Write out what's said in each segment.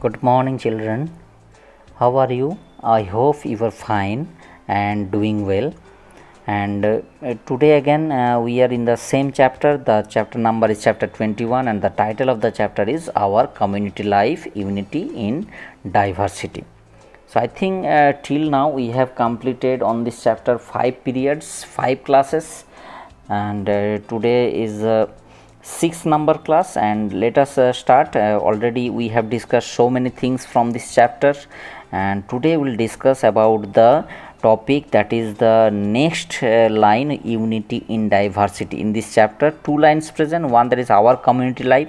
Good morning, children. How are you? I hope you are fine and doing well. And today again we are in the same chapter. The chapter number is chapter 21, and the title of the chapter is Our Community Life Unity in Diversity. So I think till now we have completed on this chapter 5 periods, 5 classes, and today is 6 number class, and let us start. Already we have discussed so many things from this chapter, and today we will discuss about the topic that is the next line, unity in diversity. In this chapter, 2 lines present, one that is our community life.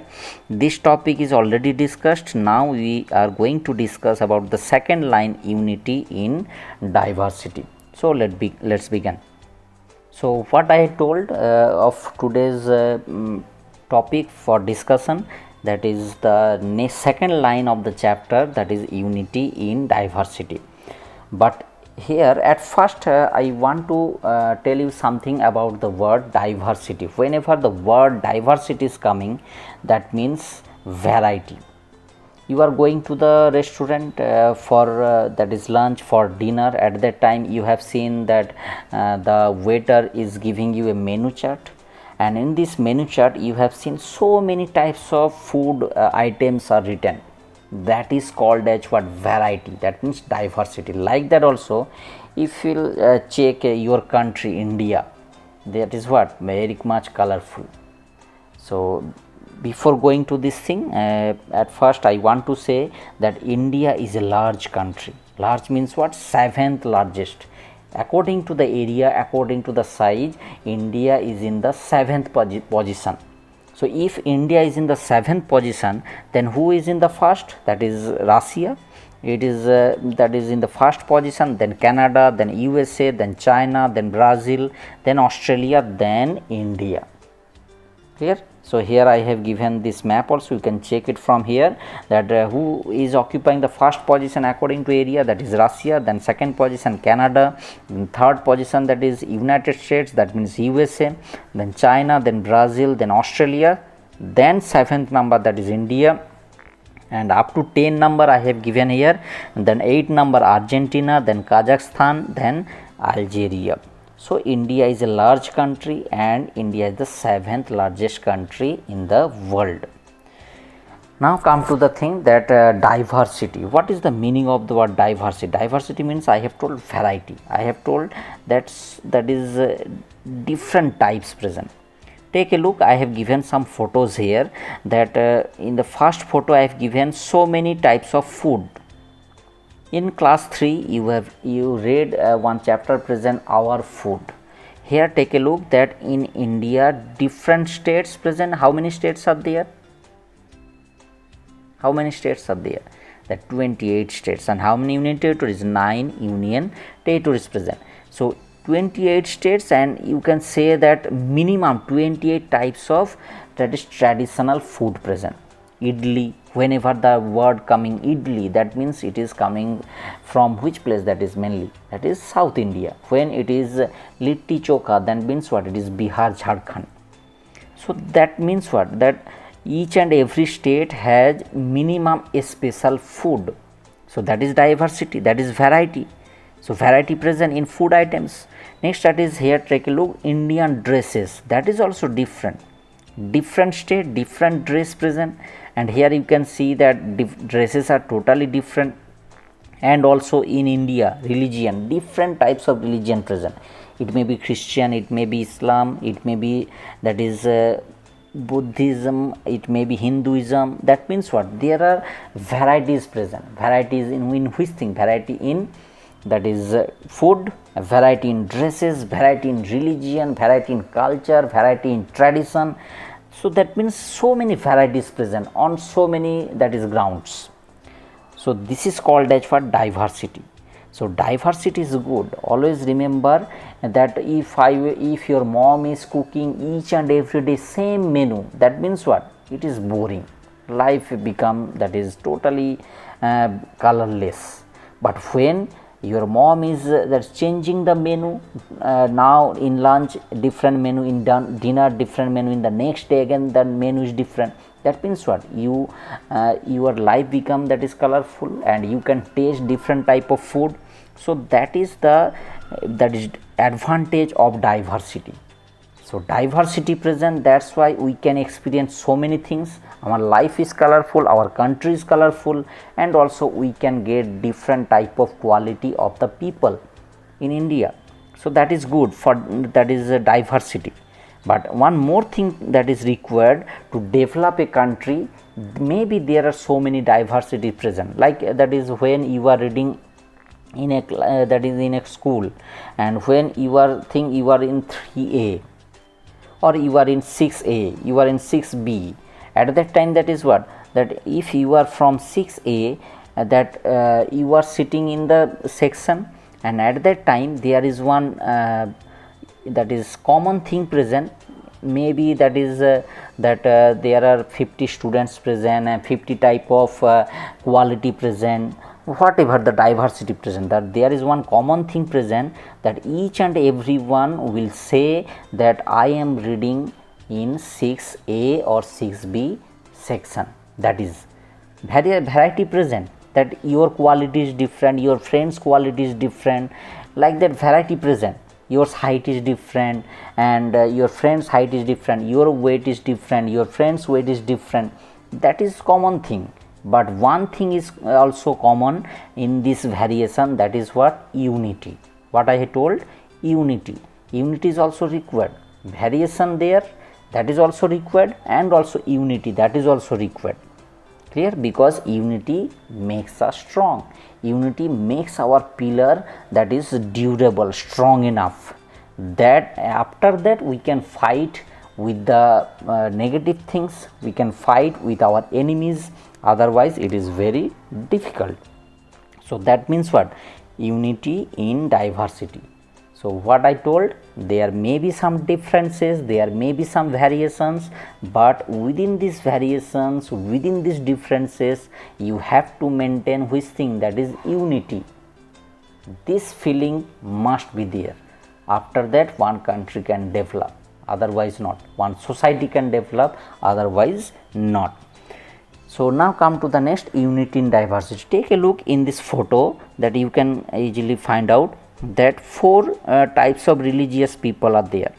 This topic is already discussed. Now we are going to discuss about the second line, unity in diversity. So let's begin. So what I told of today's topic for discussion, that is the second line of the chapter, that is unity in diversity. But here at first I want to tell you something about the word diversity. Whenever the word diversity is coming, that means variety. You are going to the restaurant for that is lunch, for dinner. At that time you have seen that the waiter is giving you a menu chart, and in this menu chart you have seen so many types of food items are written. That is called as what? Variety. That means diversity. Like that also, if you check your country India, that is what? Very much colorful. So before going to this thing, at first I want to say that India is a large country. Large means what? 7th largest. According to the area, according to the size, India is in the 7th position. So if India is in the 7th position, then who is in the first? That is Russia. It is that is in the first position, then Canada, then USA, then China, then Brazil, then Australia, then India. Clear? So here I have given this map also. You can check it from here, that who is occupying the first position according to area, that is Russia, then second position Canada, then third position that is United States, that means USA, then China, then Brazil, then Australia, then 7th number, that is India, and up to 10 number I have given here, and then 8 number Argentina, then Kazakhstan, then Algeria. So India is a large country, and India is the 7th largest country in the world. Now come to the thing that diversity. What is the meaning of the word diversity? Diversity means, I have told, variety. I have told that is different types present. Take a look. I have given some photos here, that in the first photo I have given so many types of food. In class 3 you read one chapter present, our food. Here take a look that in India different states present. How many states are there? How many states are there? That 28 states. And how many union territories? 9 union territories present. So 28 states, and you can say that minimum 28 types of, that is traditional food present. Idli, whenever the word coming idli, that means it is coming from which place? That is mainly, that is South India. When it is litti chokha, then means what? It is Bihar, Jharkhand. So that means what? That each and every state has minimum a special food. So that is diversity, that is variety. So variety present in food items. Next, that is here, take a look, Indian dresses. That is also different. Different state, different dress present, and here you can see that dresses are totally different. And also in India, religion, different types of religion present. It may be Christian, it may be Islam, it may be, that is Buddhism, it may be Hinduism. That means what? There are varieties present. Varieties in which thing? Variety in, that is food, variety in dresses, variety in religion, variety in culture, variety in tradition. So that means so many varieties present on so many, that is grounds. So this is called as for diversity. So diversity is good. Always remember that if your mom is cooking each and every day same menu, that means what? It is boring. Life become, that is totally colorless. But when your mom is that's changing the menu, now in lunch different menu, in dinner different menu, in the next day again the menu is different, That means what? Your life become that is colorful, and you can taste different type of food. So that is advantage of diversity. So diversity present, that's why we can experience so many things. Our life is colorful, our country is colorful, and also we can get different type of quality of the people in India. So that is good for, that is a diversity. But one more thing that is required to develop a country, maybe there are so many diversity present, like that is when you are reading in a that is in a school, and when you are think you are in 3A, or you are in 6A, you are in 6B, at that time, that is what, that if you are from 6A, that you are sitting in the section, and at that time there is one that is common thing present, maybe that is that there are 50 students present and 50 type of quality present, whatever the diversity present, that there is one common thing present, that each and every one will say that I am reading in 6A or 6B section. That is variety present, that your quality is different, your friend's quality is different, like that variety present. Your height is different, and your friend's height is different, your weight is different, your friend's weight is different. That is common thing. But one thing is also common in this variation, that is what? Unity. What I have told, unity. Unity is also required. Variation there, that is also required, and also unity, that is also required. Clear? Because unity makes us strong. Unity makes our pillar that is durable, strong enough, that after that we can fight with the negative things, we can fight with our enemies, otherwise it is very difficult. So that means what? Unity in diversity. So what I told, there may be some differences, there may be some variations, but within these variations, within these differences, you have to maintain which thing? That is unity. This feeling must be there. After that, one country can develop, otherwise not. One society can develop, otherwise not. So now come to the next, unity in diversity. Take a look in this photo, that you can easily find out that four types of religious people are there.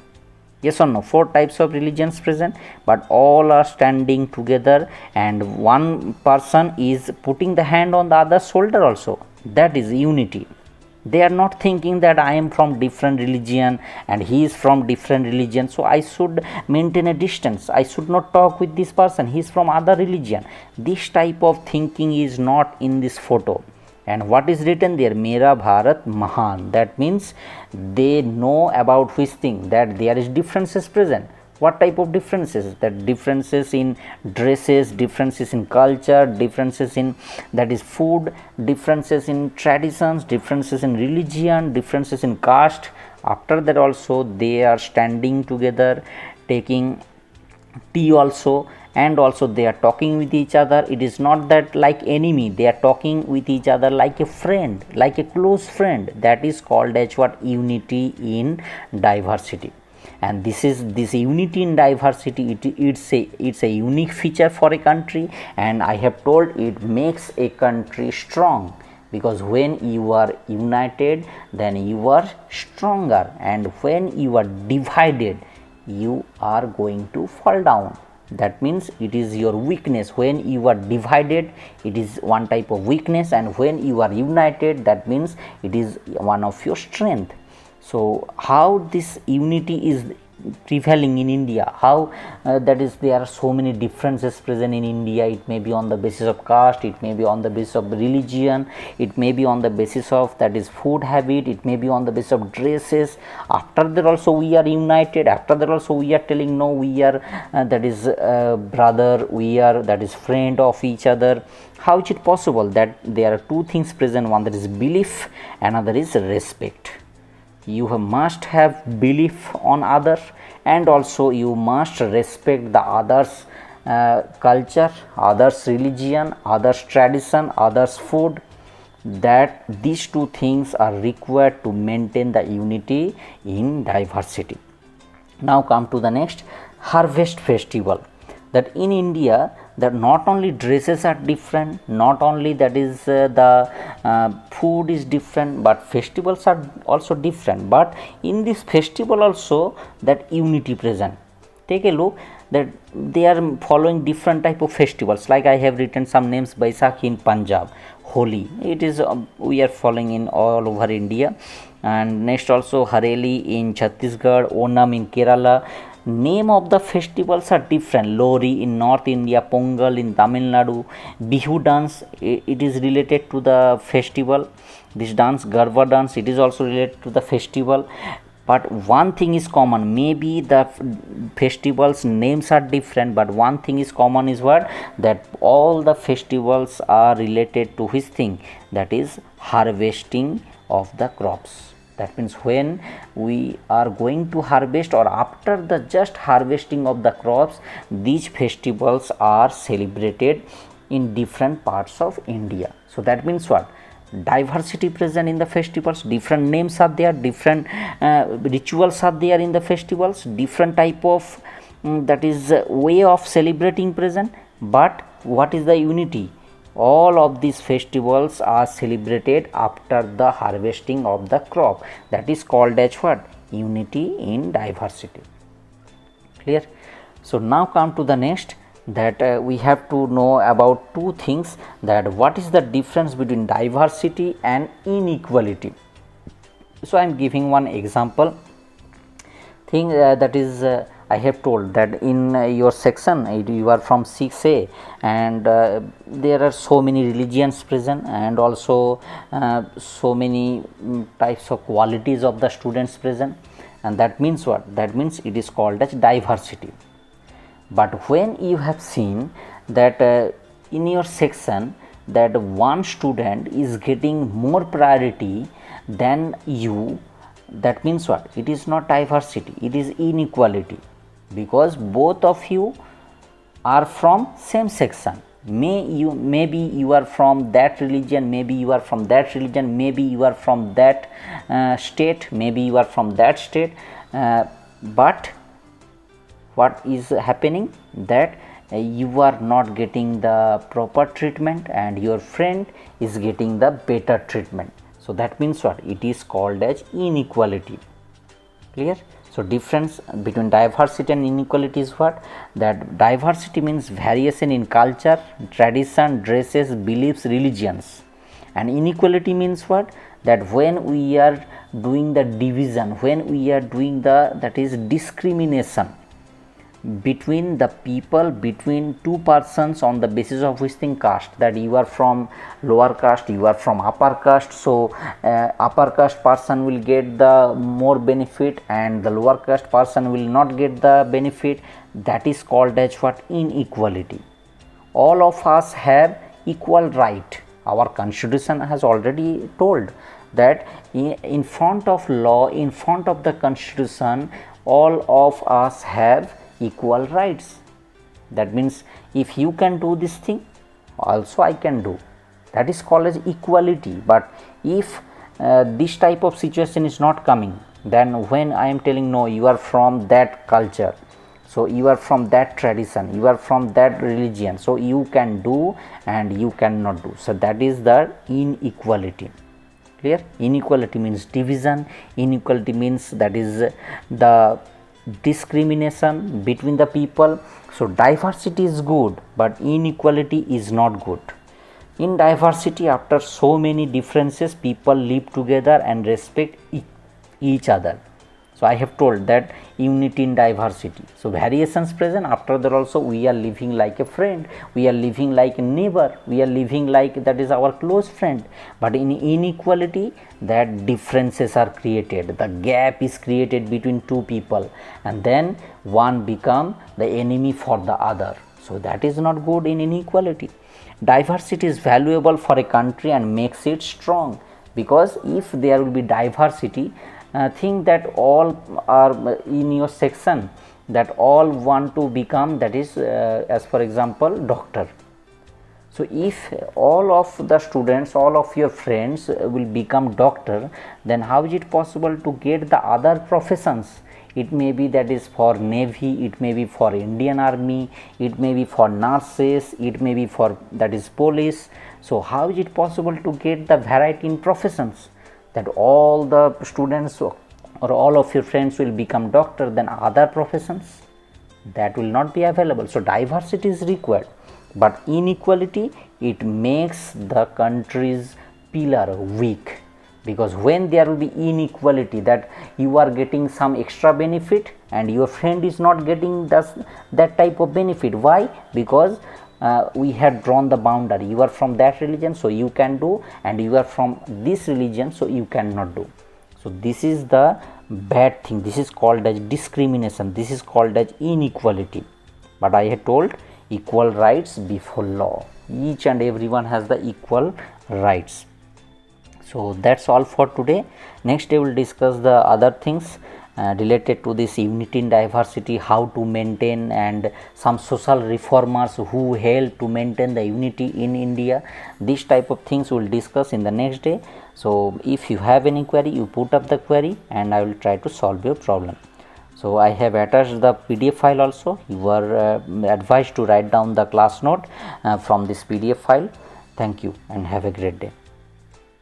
Yes or no? Four types of religions present, but all are standing together, and one person is putting the hand on the other's shoulder also. That is unity. They are not thinking that I am from different religion and he is from different religion, so I should maintain a distance, I should not talk with this person, he is from other religion. This type of thinking is not in this photo. And what is written there? Mera Bharat Mahan. That means they know about which thing? That there is differences present. What type of differences? That differences in dresses, differences in culture, differences in, that is, food, differences in traditions, differences in religion, differences in caste. After that also they are standing together, taking tea also, and also they are talking with each other. It is not that like enemy, they are talking with each other like a friend, like a close friend. That is called as what? Unity in diversity. And this unity in diversity, it's a unique feature for a country, and I have told it makes a country strong, because when you are united, then you are stronger, and when you are divided, you are going to fall down. That means it is your weakness. When you are divided, it is one type of weakness, and when you are united, that means it is one of your strength. So how this unity is prevailing in India? How that is, there are so many differences present in India. It may be on the basis of caste, it may be on the basis of religion, it may be on the basis of, that is, food habit, it may be on the basis of dresses. After that also we are united, after that also we are telling no, we are that is brother, we are, that is, friend of each other. How is it possible? That there are two things present, one that is belief, another is respect. You must have belief on others, and also you must respect the others culture, others religion, others tradition, others food. That these two things are required to maintain the unity in diversity. Now come to the next, harvest festival. that in India that not only dresses are different, not only that is the food is different, but festivals are also different. But in this festival also that unity present. Take a look that they are following different type of festivals, like I have written some names. Baisakhi in Punjab, Holi, it is we are following in all over India. And next also Hareli in Chhattisgarh, Onam in Kerala. Name of the festivals are different. Lori in North India, Pongal in Tamil Nadu, Bihu dance, it is related to the festival. This dance, Garba dance, it is also related to the festival. But one thing is common, maybe the festivals names are different, but one thing is common is what, that all the festivals are related to his thing, that is harvesting of the crops. That means when we are going to harvest or after the just harvesting of the crops, these festivals are celebrated in different parts of India. So that means what, diversity present in the festivals, different names are there, different rituals are there in the festivals, different type of that is way of celebrating present. But what is the unity? All of these festivals are celebrated after the harvesting of the crop. That is called as what, unity in diversity. Clear? So now come to the next, that we have to know about two things, that what is the difference between diversity and inequality. So I am giving one example thing, that is I have told that in your section you are from 6A, and there are so many religions present, and also so many types of qualities of the students present, and that means what, that means it is called as diversity. But when you have seen that in your section that one student is getting more priority than you, that means what, it is not diversity, it is inequality, because both of you are from same section. Maybe you are from that religion, maybe you are from that religion, maybe you are from that state, maybe you are from that state, but what is happening, that you are not getting the proper treatment and your friend is getting the better treatment. So that means what, it is called as inequality. Clear? So difference between diversity and inequality is what, that diversity means variation in culture, tradition, dresses, beliefs, religions, and inequality means what, that when we are doing the division, when we are doing the, that is discrimination between the people, between two persons on the basis of which thing, caste, that you are from lower caste, you are from upper caste, so upper caste person will get the more benefit and the lower caste person will not get the benefit. That is called as what, inequality. All of us have equal right. Our constitution has already told that in front of law, in front of the constitution, all of us have equal rights. That means if you can do this thing, also I can do. That is called as equality. But if this type of situation is not coming, then when I am telling no, you are from that culture, so you are from that tradition, you are from that religion, so you can do and you cannot do. So that is the inequality. Clear? Inequality means division, inequality means that is the discrimination between the people. So diversity is good, but inequality is not good. In diversity, after so many differences, people live together and respect each other. So I have told that unity in diversity. So variations present, after that also we are living like a friend, we are living like a neighbor, we are living like that is our close friend. But in inequality, that differences are created, the gap is created between two people, and then one become the enemy for the other. So that is not good in inequality. Diversity is valuable for a country and makes it strong, because if there will be diversity, think that all are in your section, that all want to become, that is as for example doctor. So if all of the students, all of your friends will become doctor, then how is it possible to get the other professions? It may be that is for navy, it may be for Indian army, it may be for nurses, it may be for that is police. So how is it possible to get the variety in professions, that all the students or all of your friends will become doctor, then other professions, that will not be available. So diversity is required, but inequality, it makes the country's pillar weak, because when there will be inequality, that you are getting some extra benefit and your friend is not getting that type of benefit. Why? Because we had drawn the boundary, you are from that religion so you can do, and you are from this religion so you cannot do. So this is the bad thing, this is called as discrimination, this is called as inequality. But I had told equal rights before law, each and everyone has the equal rights. So that's all for today. Next day we will discuss the other things related to this unity in diversity, how to maintain, and some social reformers who help to maintain the unity in India. This type of things we will discuss in the next day. So if you have any query, you put up the query and I will try to solve your problem. So I have attached the PDF file also. You are advised to write down the class note from this PDF file. Thank you and have a great day.